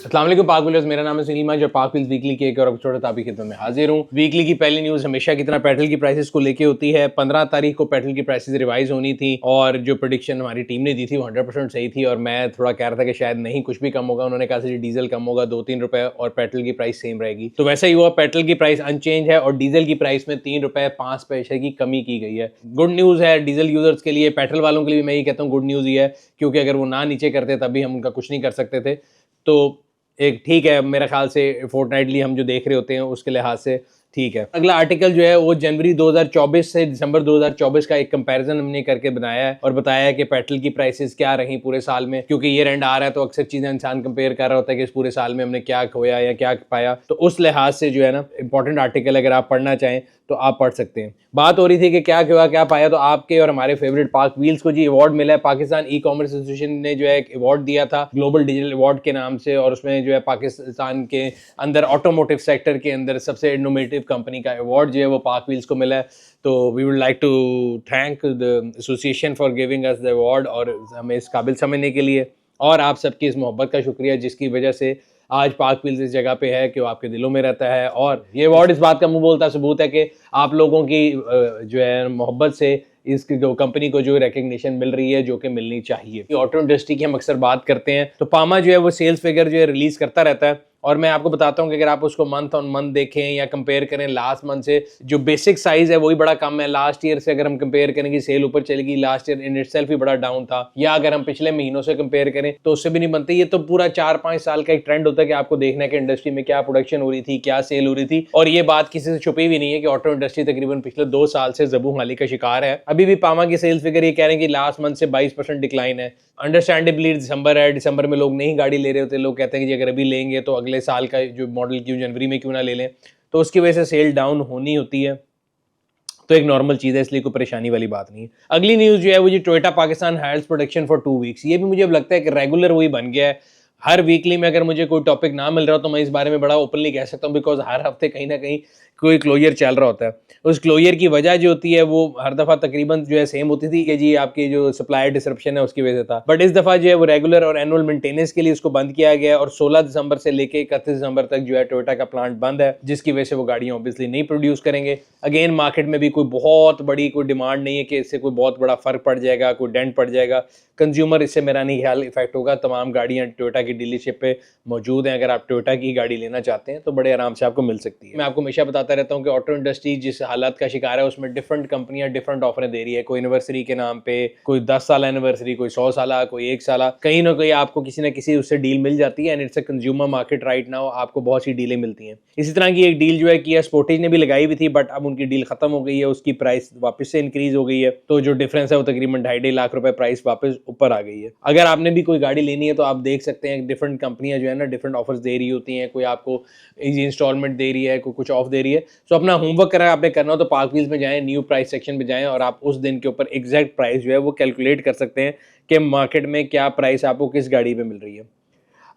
अस्सलाम वालेकुम पाक व्यूअर्स, मेरा नाम है सुनील माज और पाक व्हील्स वीकली के एक और एपिसोड आप ही खिदमत में हाजिर हूँ। वीकली की पहली न्यूज़ हमेशा की तरह पेट्रोल की प्राइसेस को लेके होती है। 15 तारीख को पेट्रोल की प्राइसेस रिवाइज होनी थी और जो प्रेडिक्शन हमारी टीम ने दी थी वो 100% सही थी और मैं थोड़ा कह रहा था कि शायद नहीं कुछ भी कम होगा। उन्होंने कहा था डीजल कम होगा 2-3 रुपए और पेट्रोल की प्राइस सेम रहेगी, तो वैसा ही हुआ। पेट्रोल की प्राइस अनचेंज है और डीजल की प्राइस में 3 रुपए 5 पैसे की कमी की गई है। गुड न्यूज़ है डीजल यूजर्स के लिए। पेट्रोल वालों के लिए मैं ये कहता हूँ गुड न्यूज़ ही है, क्योंकि अगर वो ना नीचे करते तभी हम उनका कुछ नहीं कर सकते थे। तो एक ठीक है, मेरे ख्याल से फोर्टनाइटली हम जो देख रहे होते हैं उसके लिहाज से ठीक है। अगला आर्टिकल जो है वो जनवरी 2024 से दिसंबर 2024 का एक कंपैरिजन हमने करके बनाया है और बताया है कि पेट्रोल की प्राइसेस क्या रही पूरे साल में, क्योंकि ये एंड आ रहा है तो अक्सर चीजें इंसान कंपेयर कर रहा होता है कि इस पूरे साल में हमने क्या खोया या क्या पाया। तो उस लिहाज से जो है ना इंपॉर्टेंट आर्टिकल अगर आप पढ़ना चाहें तो आप पढ़ सकते हैं। बात हो रही थी कि क्या हुआ क्या पाया, तो आपके और हमारे फेवरेट पाक व्हील्स को जी अवार्ड मिला है। पाकिस्तान ई कॉमर्स एसोसिएशन ने जो है एक अवार्ड दिया था ग्लोबल डिजिटल अवार्ड के नाम से, और उसमें जो है पाकिस्तान के अंदर ऑटोमोटिव सेक्टर के अंदर सबसे इनोवेटिव कंपनी का अवार्ड जो है वो पाक व्हील्स को मिला है। तो we would like to thank the association for giving us the award और हमें इस काबिल समझने के लिए, और आप सबकी इस मोहब्बत का शुक्रिया जिसकी वजह से आज पाक व्हील्स इस जगह पे है कि वो आपके दिलों में रहता है। और ये अवार्ड इस बात का मुंह बोलता सबूत है कि आप लोगों की जो है मोहब्बत से इसकी जो कंपनी को जो रिकग्निशन मिल रही है जो कि मिलनी चाहिए। ऑटो इंडस्ट्री की हम अक्सर बात करते हैं तो पामा जो है वो सेल्स फिगर जो है रिलीज करता रहता है, और मैं आपको बताता हूँ कि अगर आप उसको मंथ ऑन मंथ देखें या कंपेयर करें लास्ट मंथ से, जो बेसिक साइज है वही बड़ा कम है। लास्ट ईयर से अगर हम कंपेयर करें कि सेल ऊपर चलेगी, लास्ट ईयर इन इटसेल्फ ही बड़ा डाउन था, या अगर हम पिछले महीनों से कंपेयर करें तो उससे भी नहीं बनती। ये तो पूरा 4-5 साल का एक ट्रेंड होता है कि आपको देखना है कि इंडस्ट्री में क्या प्रोडक्शन हो रही थी, क्या सेल हो रही थी। और ये बात किसी से छुपी भी नहीं है कि ऑटो इंडस्ट्री तकरीबन पिछले 2 साल से जबू हाली का शिकार है। अभी भी पामा की सेल्स फिगर ये कह रहे हैं कि लास्ट मंथ से 22% डिक्लाइन है। अंडरस्टैंडेबली दिसंबर है, दिसंबर में लोग नहीं गाड़ी ले रहे होते, लोग कहते हैं कि अगर अभी लेंगे तो अगले साल का जो मॉडल क्यों जनवरी में क्यों ना ले लें, तो उसकी वजह से सेल डाउन होनी होती है। तो एक नॉर्मल चीज़ है, इसलिए कोई परेशानी वाली बात नहीं है। अगली न्यूज़ जो है वो जी Toyota Pakistan hires production for 2 weeks. ये भी मुझे अब लगता है कि रेगुलर वही बन गया है। हर वीकली में अगर मुझे कोई टॉपिक ना मिल रहा हो तो मैं इस बारे में बड़ा ओपनली कह सकता हूँ, बिकॉज हर हफ्ते कहीं ना कहीं कोई क्लोजर चल रहा होता है। उस क्लोजर की वजह जो होती है वो हर दफ़ा तकरीबन जो है सेम होती थी कि जी आपकी जो सप्लाई डिसरप्शन है उसकी वजह से था, बट इस दफ़ा जो है वो रेगुलर और एनुअल मेंटेनेंस के लिए उसको बंद किया गया और 16 दिसंबर से लेके 31 दिसंबर तक जो है टोयोटा का प्लांट बंद है, जिसकी वजह से वो गाड़ियाँ ऑब्वियसली नहीं प्रोड्यूस करेंगे। अगेन मार्केट में भी कोई बहुत बड़ी कोई डिमांड नहीं है कि इससे कोई बहुत बड़ा फर्क पड़ जाएगा, कोई डेंट पड़ जाएगा। कंज्यूमर इससे मेरा नहीं ख्याल इफेक्ट होगा। तमाम गाड़ियाँ टोयोटा की डीलरशिप पे मौजूद हैं। अगर आप टोयोटा की गाड़ी लेना चाहते हैं तो बड़े आराम से आपको मिल सकती है। मैं आपको हमेशा बताता रहता हूँ कि ऑटो इंडस्ट्री जिस हालात का शिकार है उसमें डिफरेंट कंपनियां डिफरेंट ऑफर दे रही है। कोई एनिवर्सरी के नाम पे, कोई 10 साल एनिवर्सरी, कोई 100 साल, कोई 1 साल, कहीं ना कहीं आपको किसी ना किसी उससे डील मिल जाती है। And it's a consumer market right now, आपको बहुत सी डीलें मिलती हैं। इसी तरह की एक डील जो है किया स्पोर्टेज ने भी लगाई हुई थी, बट अब उनकी डील खत्म हो गई है, उसकी प्राइस वापस से इंक्रीज हो गई है, तो जो डिफरेंस है वो तकरीबन 2.5 लाख रुपए प्राइस वापस ऊपर आ गई है। अगर आपने भी कोई गाड़ी लेनी है तो आप देख सकते हैं डिफरेंट कंपनियां जो है ना डिफरेंट ऑफर्स दे रही होती हैं। कोई आपको इजी इंस्टॉलमेंट दे रही है, कोई कुछ ऑफ दे रही है। तो अपना होमवर्क करें, आपने करना हो तो पार्क व्हील्स में जाएं, न्यू प्राइस सेक्शन पे जाएं और आप उस दिन के ऊपर एग्जैक्ट प्राइस जो है वो कैलकुलेट कर सकते हैं कि मार्केट में क्या प्राइस आपको किस गाड़ी पे मिल रही है।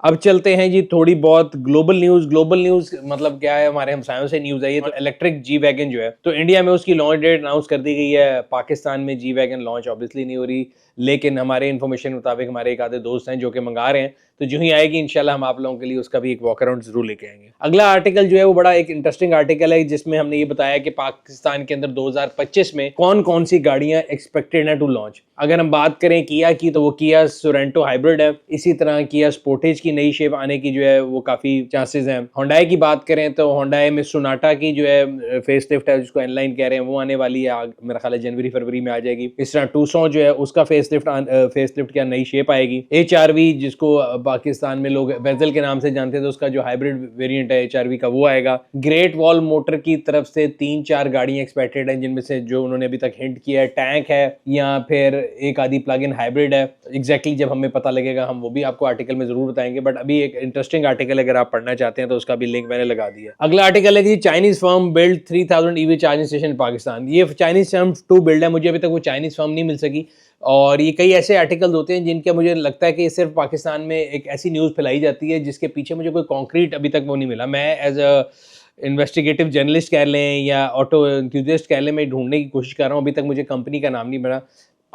अब चलते हैं जी थोड़ी बहुत ग्लोबल न्यूज़। ग्लोबल न्यूज़ मतलब क्या है, हमारे हमसायों से न्यूज़ आई है। तो इलेक्ट्रिक जी वैगन जो है तो इंडिया में उसकी लॉन्च डेट अनाउंस कर दी गई है। पाकिस्तान में जी वैगन लॉन्च ऑब्वियसली नहीं हो रही, लेकिन हमारे इन्फॉर्मेशन के मुताबिक हमारे एक आधे दोस्त हैं जो कि मंगा रहे हैं, तो जो ही आएगी इंशाल्लाह हम आप लोगों के लिए उसका भी एक वॉक अराउंड जरूर लेके आएंगे। अगला आर्टिकल जो है वो बड़ा एक इंटरेस्टिंग आर्टिकल है जिसमें हमने ये बताया कि पाकिस्तान के अंदर 2025 में कौन कौन सी गाड़ियां एक्सपेक्टेड है टू लॉन्च। अगर हम बात करें किया की तो वो किया सोरेंटो हाइब्रिड है। इसी तरह किया स्पोर्टेज की नई शेप आने की जो है वो काफी चांसेस हैं। होंडाई की बात करें तो होंडाई में सोनाटा की जो है फेस लिफ्ट है जिसको एनलाइन कह रहे हैं वो आने वाली है, मेरा ख्याल है जनवरी फरवरी में आ जाएगी। इस तरह टूसॉन जो है उसका फेस लिफ्ट क्या नई शेप आएगी। HRV जिसको पाकिस्तान में लोग वेजल के नाम से जानते थे, उसका जो हाइब्रिड वेरिएंट है HRV का वो आएगा। ग्रेट वॉल मोटर की तरफ से 3-4 गाड़ियां एक्सपेक्टेड हैं, जिनमें से जो उन्होंने अभी तक हिंट किया है टैंक है या फिर एक आधी प्लग इन हाइब्रिड है। एग्जैक्टली जब हमें पता लगेगा हम वो भी आपको आर्टिकल में जरूर बताएंगे, बट अभी एक इंटरेस्टिंग आर्टिकल अगर आप पढ़ना चाहते हैं तो उसका भी लिंक मैंने लगा दिया। अगला आर्टिकल है कि Chinese firm build 3000 EV charging station Pakistan. ये चाइनीज फर्म टू बिल्ड है, मुझे अभी तक वो चाइनीज फर्म नहीं मिल सकी। और ये कई ऐसे आर्टिकल होते हैं जिनके मुझे लगता है कि सिर्फ पाकिस्तान में एक ऐसी न्यूज़ फैलाई जाती है जिसके पीछे मुझे कोई कॉन्क्रीट अभी तक वो नहीं मिला। मैं एज अ इन्वेस्टिगेटिव जर्नलिस्ट कह लें या ऑटो एंथुसियास्ट कह लें, मैं ढूंढने की कोशिश कर रहा हूँ, अभी तक मुझे कंपनी का नाम नहीं मिला।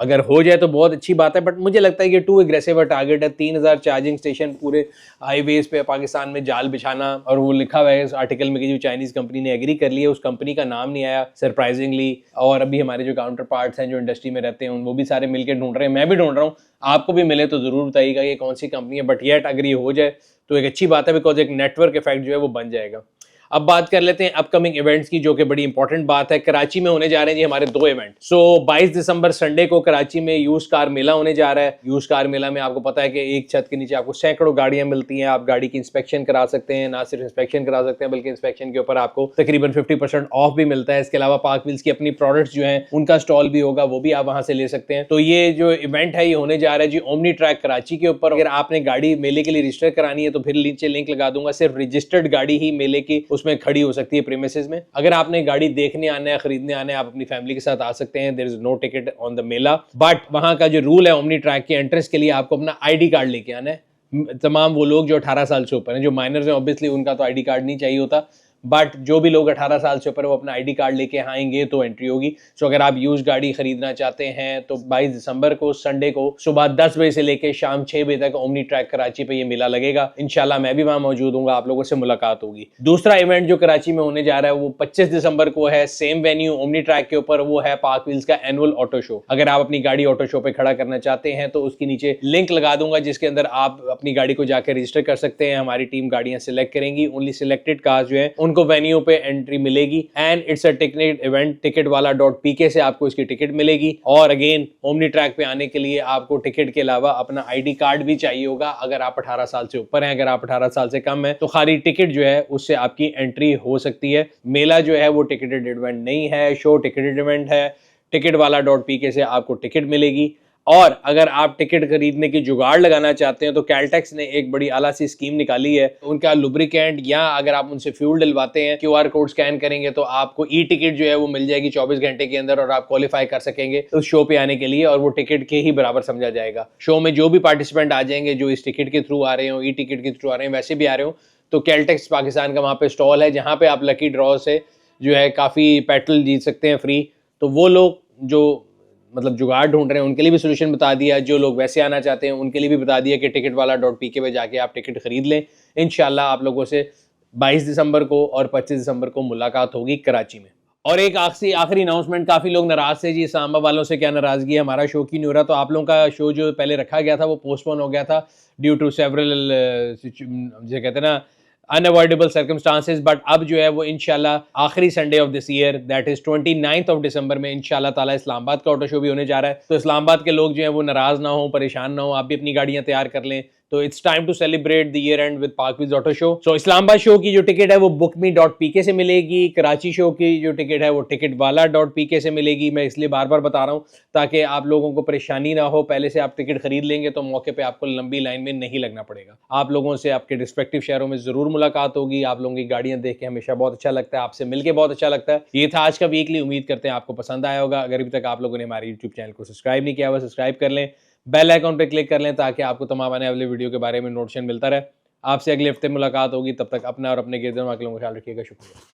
अगर हो जाए तो बहुत अच्छी बात है, बट मुझे लगता है कि टू एग्रेसिव टारगेट है। 3000 चार्जिंग स्टेशन पूरे हाईवेज पे पाकिस्तान में जाल बिछाना, और वो लिखा हुआ है इस आर्टिकल में कि जो चाइनीज कंपनी ने एग्री कर ली है, उस कंपनी का नाम नहीं आया सरप्राइजिंगली। और अभी हमारे जो काउंटर पार्ट्स हैं जो इंडस्ट्री में रहते हैं वो भी सारे मिलकर ढूंढ रहे हैं, मैं भी ढूंढ रहा हूँ। आपको भी मिले तो जरूर बताइएगा ये कौन सी कंपनी है, बट येट अगर ये हो जाए तो एक अच्छी बात है, बिकॉज एक नेटवर्क इफेक्ट जो है वो बन जाएगा। अब बात कर लेते हैं अपकमिंग इवेंट्स की, जो कि बड़ी इंपॉर्टेंट बात है। कराची में होने जा रहे हैं जी हमारे 2 इवेंट। 22 दिसंबर संडे को कराची में यूज कार मेला होने जा रहा है। यूज कार मेला में आपको पता है कि एक छत के नीचे आपको सैकड़ों गाड़ियां मिलती हैं, आप गाड़ी की इंस्पेक्शन करा सकते हैं, ना सिर्फ इंस्पेक्शन करा सकते हैं बल्कि इंस्पेक्शन के ऊपर आपको तकरीबन 50% ऑफ भी मिलता है। इसके अलावा पार्क व्हील्स की अपनी प्रोडक्ट्स जो हैं उनका स्टॉल भी होगा, वो भी आप वहां से ले सकते हैं। तो ये जो इवेंट है ये होने जा रहा है जी ओमनी ट्रैक कराची के ऊपर। अगर आपने गाड़ी मेले के लिए रजिस्टर करानी है तो फिर नीचे लिंक लगा दूंगा, सिर्फ रजिस्टर्ड गाड़ी ही मेले की उसमें खड़ी हो सकती है प्रीमिसेस में। अगर आपने गाड़ी देखने आना है, खरीदने आना है, आप अपनी फैमिली के साथ आ सकते हैं। There is no ticket on the mela, but वहां का जो रूल है ओमनी ट्रैक के एंट्रेंस के लिए आपको अपना आईडी कार्ड लेके आना है। तमाम वो लोग जो 18 साल से ऊपर हैं, जो माइनर्स हैं ऑब्वियसली उनका तो आईडी कार्ड नहीं चाहिए होता, बट जो भी लोग 18 साल से ऊपर वो अपना आईडी कार्ड लेके आएंगे तो एंट्री होगी। सो अगर आप यूज गाड़ी खरीदना चाहते हैं तो 22 दिसंबर को संडे को सुबह 10 बजे से लेकर शाम 6 बजे तक ओमनी ट्रैक कराची पे ये मेला लगेगा। इंशाल्लाह मैं भी वहां मौजूद हूँ, आप लोगों से मुलाकात होगी। दूसरा इवेंट जो कराची में होने जा रहा है वो 25 दिसंबर को है, सेम वेन्यू ओमनी ट्रैक के ऊपर, वो है पार्क व्हील्स का एनुअल ऑटो शो। अगर आप अपनी गाड़ी ऑटो शो पे खड़ा करना चाहते हैं तो उसके नीचे लिंक लगा दूंगा, जिसके अंदर आप अपनी गाड़ी को जाकर रजिस्टर कर सकते हैं। हमारी टीम गाड़ियां सिलेक्ट करेंगी, ओनली सिलेक्टेड कार्स जो है उनको वेन्यू पे एंट्री मिलेगी। And it's a ticket event, ticketwala.pk से आपको इसकी टिकट मिलेगी। और अगेन ओमनी ट्रैक पे आने के लिए आपको टिकट के अलावा अपना आईडी कार्ड भी चाहिए होगा अगर आप 18 साल से ऊपर हैं। अगर आप 18 साल से कम है तो खाली टिकट जो है उससे आपकी एंट्री हो सकती है। मेला जो है वो टिकटेड इवेंट नहीं है, शो टिकटेड इवेंट है। ticketwala.pk से आपको टिकट मिलेगी। और अगर आप टिकट खरीदने की जुगाड़ लगाना चाहते हैं तो कैलटेक्स ने एक बड़ी आला सी स्कीम निकाली है। उनका लुब्रिकेंट या अगर आप उनसे फ्यूल डलवाते हैं, क्यूआर कोड स्कैन करेंगे तो आपको ई टिकट जो है वो मिल जाएगी 24 घंटे के अंदर, और आप क्वालिफाई कर सकेंगे उस शो पे आने के लिए, और वो टिकट के ही बराबर समझा जाएगा। शो में जो भी पार्टिसिपेंट आ जाएंगे जो इस टिकट के थ्रू आ रहे हो, ई टिकट के थ्रू आ रहे हैं, वैसे भी आ रहे हो, तो कैलटेक्स पाकिस्तान का वहाँ पे स्टॉल है जहाँ पे आप लकी ड्रॉ से जो है काफ़ी पेट्रोल जीत सकते हैं फ्री। तो वो लोग जो मतलब जुगाड़ ढूंढ रहे हैं उनके लिए भी सोल्यूशन बता दिया, जो लोग वैसे आना चाहते हैं उनके लिए भी बता दिया कि ticketwala.pk पे जाके आप टिकट खरीद लें। इंशाल्लाह आप लोगों से 22 दिसंबर को और 25 दिसंबर को मुलाकात होगी कराची में। और एक आखिरी अनाउंसमेंट, काफ़ी लोग नाराज़ थे जी, इस्लामाबाद वालों से क्या नाराज़गी है, हमारा शो क्यों नहीं हो रहा। तो आप लोगों का शो जो पहले रखा गया था वो पोस्टपोन हो गया था ड्यू टू सेवरल जो कहते हैं ना अनअवॉइडेबल सर्कमस्टांसेस। बट अब जो है वो इंशाल्लाह आखिरी Sunday off this year, that is 29 of December में इंशाल्लाह ताला इस्लामाबाद का ऑटो शो भी होने जा रहा है। तो इस्लामाबाद के लोग जो है वो नाराज ना हो, परेशान ना हो, आप भी अपनी गाड़ियां तैयार कर लें। तो it's time to celebrate the year end with Park Wheels auto show. So Islamabad show की जो टिकट है वो bookme.pk से मिलेगी। कराची शो की जो टिकट है वो ticketwala.pk से मिलेगी। मैं इसलिए बार बार बता रहा हूँ ताकि आप लोगों को परेशानी ना हो। पहले से आप टिकट खरीद लेंगे तो मौके पे आपको लंबी लाइन में नहीं लगना पड़ेगा। आप लोगों से आपके रिस्पेक्टिव शहरों में जरूर मुलाकात होगी। आप लोगों की गाड़ियां देख के हमेशा बहुत अच्छा लगता है, आपसे मिलकर बहुत अच्छा लगता है। ये था आज का वीकली, उम्मीद करते हैं आपको पसंद आया होगा। अगर अभी तक आप लोगों ने हमारे यूट्यूब चैनल को सब्सक्राइब नहीं किया हुआ, सब्सक्राइब कर लें, बेल आइकॉन पर क्लिक कर लें ताकि आपको तमाम आने वाले वीडियो के बारे में नोटिफिकेशन मिलता रहे। आपसे अगले हफ्ते मुलाकात होगी, तब तक अपना और अपने गिरदों का ख्याल रखिएगा। शुक्रिया।